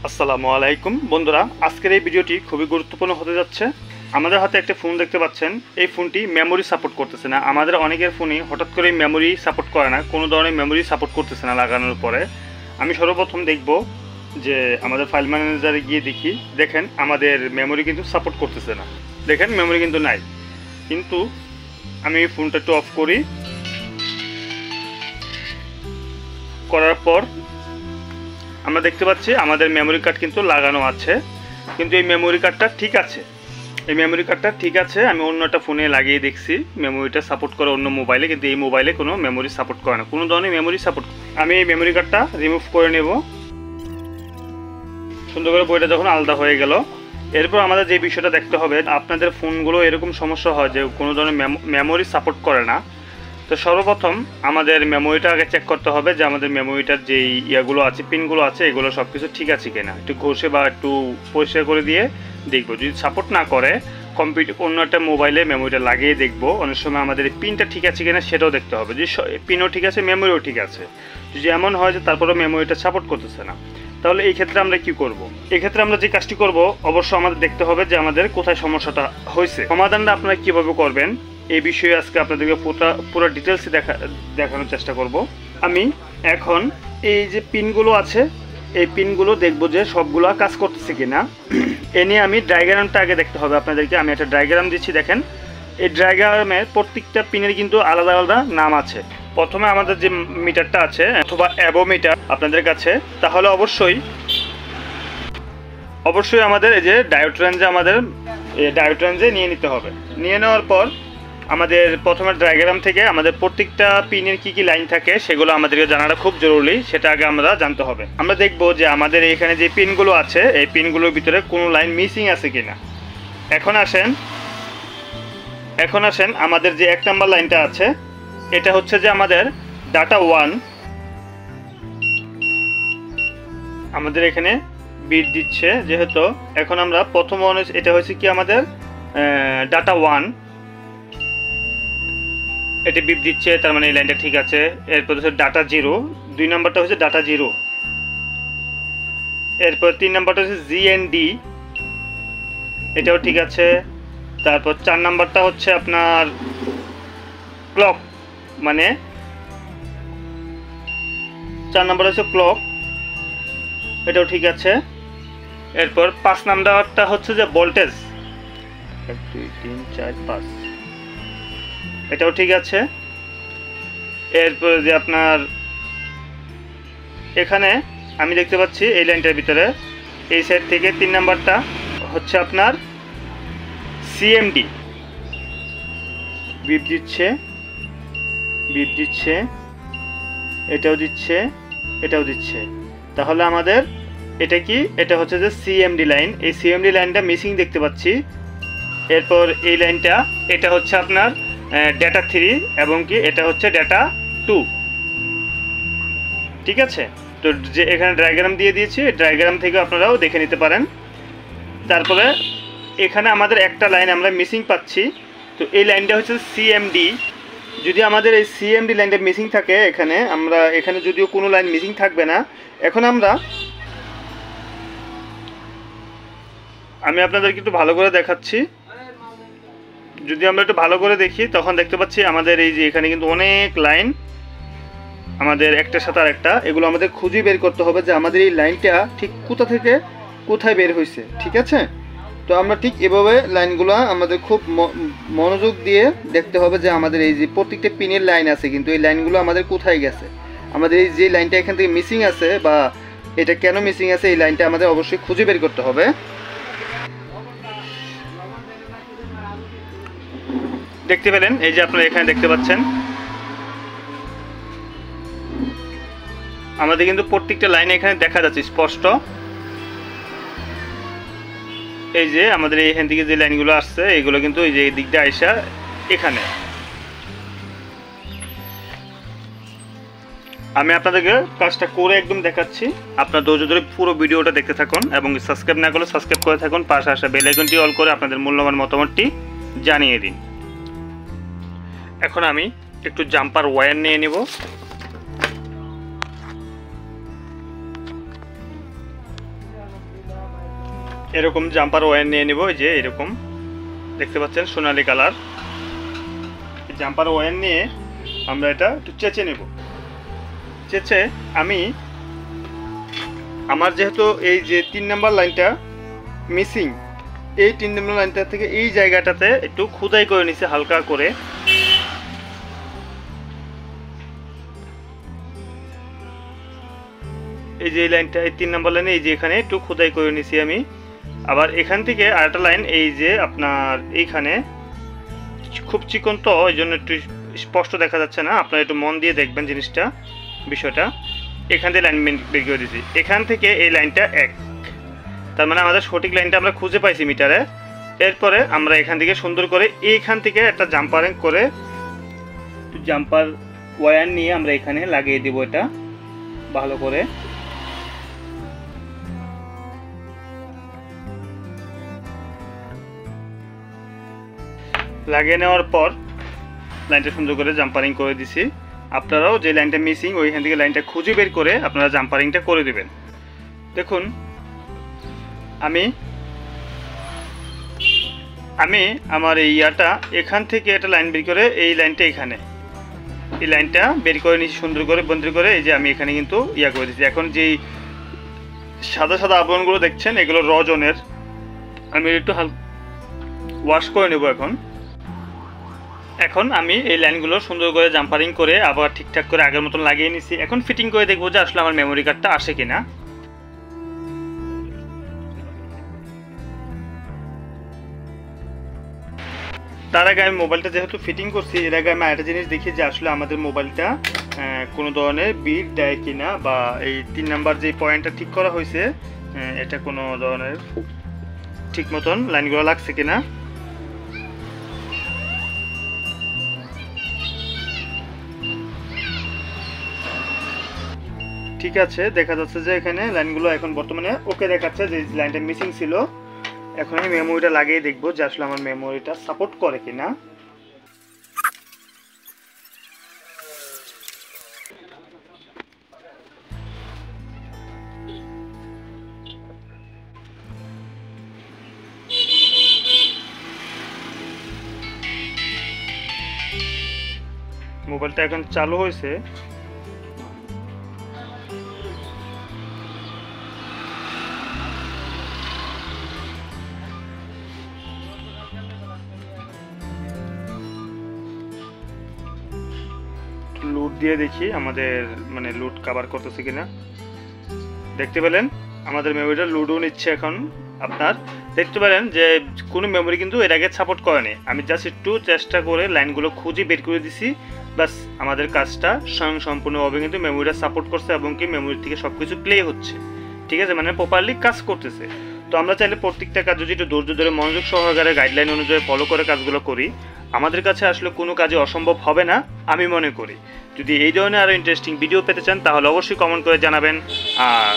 আসসালামু আলাইকুম বন্ধুরা, আজকের এই ভিডিওটি খুবই গুরুত্বপূর্ণ হতে যাচ্ছে। আমাদের হাতে একটা ফোন দেখতে পাচ্ছেন। এই ফোনটি মেমোরি সাপোর্ট করতেছে না। আমাদের অনেকের ফোনই হঠাৎ করে মেমোরি সাপোর্ট করে না, কোনো ধরনের মেমোরি সাপোর্ট করতেছে না লাগানোর পরে। আমি সর্বপ্রথম দেখব যে আমাদের ফাইল ম্যানেজারে গিয়ে দেখেন আমাদের মেমোরি কিন্তু সাপোর্ট করতেছে না। দেখেন মেমোরি কিন্তু নাই। কিন্তু আমি ফোনটা একটু অফ করার পর আমরা দেখতে পাচ্ছি আমাদের মেমোরি কার্ড কিন্তু লাগানো আছে, কিন্তু এই মেমোরি কার্ডটা ঠিক আছে। আমি অন্য একটা ফোনে লাগিয়ে দেখছি, মেমোরিটা সাপোর্ট করে অন্য মোবাইলে, কিন্তু এই মোবাইলে কোনো মেমোরি সাপোর্ট করে না, কোনো ধরনের মেমোরি সাপোর্ট। আমি এই মেমোরি কার্ডটা রিমুভ করে নেব। সুন্দর করে বইটা যখন আলাদা হয়ে গেল, এরপর আমাদের যে বিষয়টা দেখতে হবে, আপনাদের ফোনগুলো এরকম সমস্যা হয় যে কোনো ধরনের মেমোরি সাপোর্ট করে না। তো সর্বপ্রথম আমাদের মেমোরিটা আগে চেক করতে হবে যে আমাদের মেমোরিটার যেই ইয়াগুলো আছে, পিনগুলো আছে, এগুলো সব কিছু ঠিক আছে কিনা। একটু ঘষে বা একটু পরিষ্কার করে দিয়ে দেখবো। যদি সাপোর্ট না করে কম্পিউটার অন্য একটা মোবাইলে মেমোরিটা লাগিয়ে দেখবো। অনেক সময় আমাদের পিনটা ঠিক আছে কিনা সেটাও দেখতে হবে। যদি পিনও ঠিক আছে, মেমোরিও ঠিক আছে। যদি এমন হয় যে তারপরেও মেমোরিটা সাপোর্ট করতেছে না, তাহলে এই ক্ষেত্রে আমরা কি করব? এই ক্ষেত্রে আমরা যে কাজটি করব, অবশ্যই আমাদের দেখতে হবে যে আমাদের কোথায় সমস্যাটা হয়েছে। সমাধানটা আপনারা কিভাবে করবেন এই বিষয়ে আজকে আপনাদেরকে পুরো ডিটেলসে দেখানোর চেষ্টা করব। আমি এখন এই যে পিনগুলো আছে, এই পিনগুলো দেখব যে সবগুলো কাজ করতেছে কিনা। এ নিয়ে আমি ডায়াগ্রামটা আগে দেখতে হবে আপনাদেরকে। আমি একটা ডায়াগ্রাম দিচ্ছি, দেখেন। এই ডায়াগ্রামের প্রত্যেকটা পিনের কিন্তু আলাদা আলাদা নাম আছে। প্রথমে আমাদের যে মিটারটা আছে অথবা অ্যাবোমিটার আপনাদের কাছে, তাহলে অবশ্যই আমাদের এই যে ডায়োড রেঞ্জে নিয়ে নিতে হবে। নিয়ে নেওয়ার পর আমাদের প্রথমে ডায়াগ্রাম থেকে আমাদের প্রত্যেকটা পিনের কি লাইন থাকে সেগুলো আমাদেরকে জানাটা খুব জরুরি। সেটা আগে আমরা জানতে হবে। আমরা দেখব যে আমাদের এখানে যে পিনগুলো আছে, এই পিনগুলোর ভিতরে কোনো লাইন মিসিং আছে কিনা। এখন আসেন আমাদের যে 1 নাম্বার লাইনটা আছে, এটা হচ্ছে যে আমাদের ডাটা 1। আমাদের এখানে বিট দিচ্ছে যেহেতু, এখন আমরা প্রথম এটা হচ্ছে কি আমাদের ডাটা 1, এটা বিপ দিচ্ছে, তার মানে এই লাইনটা ঠিক আছে। এরপর হচ্ছে ডাটা 0, 2 নাম্বারটা হচ্ছে ডাটা 0। এরপর 3 নাম্বারটা হচ্ছে জিএনডি, এটাও ঠিক আছে। তারপর 4 নাম্বারটা হচ্ছে আপনার ক্লক, মানে 4 নাম্বার হচ্ছে ক্লক, এটাও ঠিক আছে। এরপর 5 নাম্বারটা হচ্ছে যে ভোল্টেজ, 1 2 3 4 5, এটাও ঠিক আছে। এরপর যে আপনার এখানে আমি দেখতে পাচ্ছি এই লাইনটার ভিতরে এই সাইড থেকে 3 নাম্বারটা হচ্ছে আপনার সিএমডি, বিপ দিচ্ছে, এটাও দিচ্ছে। তাহলে আমাদের এটা কি, এটা হচ্ছে যে সিএমডি লাইন। এই সিএমডি লাইনটা মিসিং দেখতে পাচ্ছি। এরপর এই লাইনটা, এটা হচ্ছে আপনার ডেটা 3 এবং কি এটা হচ্ছে ডেটা 2, ঠিক আছে। তো যে এখানে ডায়াগ্রাম দিয়ে দিয়েছি, ডায়াগ্রাম থেকে আপনারাও দেখে নিতে পারেন। তারপরে এখানে আমাদের একটা লাইন আমরা মিসিং পাচ্ছি, তো এই লাইনটা হচ্ছে সিএমডি। যদি আমাদের এই সিএমডি লাইনটা মিসিং থাকে, এখানে যদিও কোনো লাইন মিসিং থাকবে না। এখন আমি আপনাদেরকে একটু ভালো করে দেখাচ্ছি। যদি আমরা একটু ভালো করে দেখি, তখন দেখতে পাচ্ছি আমাদের এই যে এখানে কিন্তু অনেক লাইন, আমাদের একটার সাথে আর একটা, এগুলো আমাদের খুঁজে বের করতে হবে যে আমাদের এই লাইনটা ঠিক কোথা থেকে কোথায় বের হয়েছে, ঠিক আছে। তো আমরা ঠিক এভাবে লাইনগুলো আমাদের খুব মনোযোগ দিয়ে দেখতে হবে যে আমাদের এই যে প্রত্যেকটা পিনের লাইন আছে, কিন্তু এই লাইনগুলো আমাদের কোথায় গেছে। আমাদের এই যে লাইনটা এখান থেকে মিসিং আছে বা এটা কেন মিসিং আছে, এই লাইনটা আমাদের অবশ্যই খুঁজে বের করতে হবে। দেখতে পেলেন, এই যে আপনারা এখানে দেখতে পাচ্ছেন আমাদের কিন্তু প্রত্যেকটা লাইন এখানে দেখা যাচ্ছে স্পষ্ট। এই যে আমাদের এখান থেকে যে লাইনগুলো আসছে, এগুলো কিন্তু এই যে এই দিকটা আইসা এখানে। আমি আপনাদেরকে কাজটা করে একদম দেখাচ্ছি। আপনার ধৈর্য ধরে পুরো ভিডিওটা দেখতে থাকুন এবং সাবস্ক্রাইব না করলে সাবস্ক্রাইব করে থাকুন। পাশে আসা বেল আইকনটি অল করে আপনাদের মূল্যবান মতামতটি জানিয়ে দিন। এখন আমি একটু জাম্পার ওয়্যার নিয়ে নেব। এরকম জাম্পার ওয়্যার নিয়ে নেব। এই যে এরকম দেখতে পাচ্ছেন সোনালী কালার জাম্পার ওয়্যার নিয়ে আমরা এটা একটু চেঁচে নেব। চেঁচে আমি আমার যেহেতু এই যে 3 নম্বর লাইনটা মিসিং, এই 3 নম্বর লাইনটা থেকে এই জায়গাটাতে একটু খোদাই করে নিছি হালকা করে। এই যে এই লাইনটা, এই 3 নম্বর লাইনে এই যে এখানে একটু খোদাই করে নিছি আমি। আবার এখান থেকে আরেকটা লাইন এই যে আপনার এইখানে খুব চিকন, তো ওই জন্য একটু স্পষ্ট দেখা যাচ্ছে না, আপনারা একটু মন দিয়ে দেখবেন জিনিসটা, বিষয়টা। এখান থেকে লাইন বের করে দিয়েছি, এখান থেকে এই লাইনটা 1, তার মানে আমাদের সঠিক লাইনটা আমরা খুঁজে পাইছি মিটারে। এরপরে আমরা এখান থেকে সুন্দর করে এইখান থেকে একটা জাম্পারিং করে জাম্পার ওয়্যার নিয়ে আমরা এখানে লাগিয়ে দেব এটা ভালো করে। লাগিয়ে নেওয়ার পর লাইনটা সুন্দর করে জাম্পারিং করে দিছি। আপনারাও যে লাইনটা মিসিং ওইখান থেকে লাইনটা খুঁজে বের করে আপনারা জাম্পারিংটা করে দেবেন। দেখুন আমি আমার এই ইয়াটা এখান থেকে একটা লাইন বের করে এই লাইনটা এখানে এই লাইনটা বের করে নিয়েছি সুন্দর করে বন্ধ করে। এই যে আমি এখানে কিন্তু ইয়া করে দিচ্ছি। এখন যেই সাদা সাদা আবরণগুলো দেখছেন এগুলো রজনের, আমি একটু ওয়াশ করে নেব। এখন আমি এই লাইনগুলো সুন্দর করে জাম্পারিং করে আবার ঠিকঠাক করে আগের মতন লাগিয়ে নিছি। এখন ফিটিং করে দেখবো যে আসলে আমার মেমোরি কার্ডটা আসে কিনা। তার আগে আমি মোবাইলটা যেহেতু ফিটিং করছি, এর আগে আমি আরেকটা জিনিস দেখি যে আসলে আমাদের মোবাইলটা কোনো ধরনের বিট দেয় কিনা, বা এই 3 নাম্বার যে পয়েন্টটা ঠিক করা হয়েছে এটা কোনো ধরনের ঠিক মতন লাইনগুলো লাগছে কিনা। ঠিক আছে, দেখা যাচ্ছে যে এখানে লাইনগুলো এখন বর্তমানে ওকে দেখাচ্ছে, যে লাইনটা মিসিং ছিল। এখন আমি মেমোরিটা লাগিয়ে দেখবো যে আসলে আমার মেমোরিটা সাপোর্ট করে কিনা। মোবাইলটা এখন চালু হয়েছে। লুট দিয়ে দেখি আমাদের মানে লুট কভার করতেছে কিনা। দেখতে পেলেন আমাদের মেমোরিটা লুডও নিচ্ছে। এখন আপনার দেখতে পারেন যে কোনো মেমোরি কিন্তু এর আগে সাপোর্ট করেনি। আমি জাস্ট একটু চেষ্টা করে লাইনগুলো খুঁজে বের করে দিছি, বাস আমাদের কাজটা স্বয়ংসম্পূর্ণভাবে কিন্তু মেমোরিটা সাপোর্ট করছে এবং কি মেমোরি থেকে সব কিছু প্লে হচ্ছে। ঠিক আছে, মানে প্রপারলি কাজ করতেছে। তো আমরা চাইলে প্রত্যেকটা কাজ যদি একটু ধৈর্য ধরে মনোযোগ সহকারে গাইডলাইন অনুযায়ী ফলো করে কাজগুলো করি, আমাদের কাছে আসলে কোনো কাজে অসম্ভব হবে না আমি মনে করি। যদি এই ধরনের আরও ইন্টারেস্টিং ভিডিও পেতে চান তাহলে অবশ্যই কমেন্ট করে জানাবেন। আর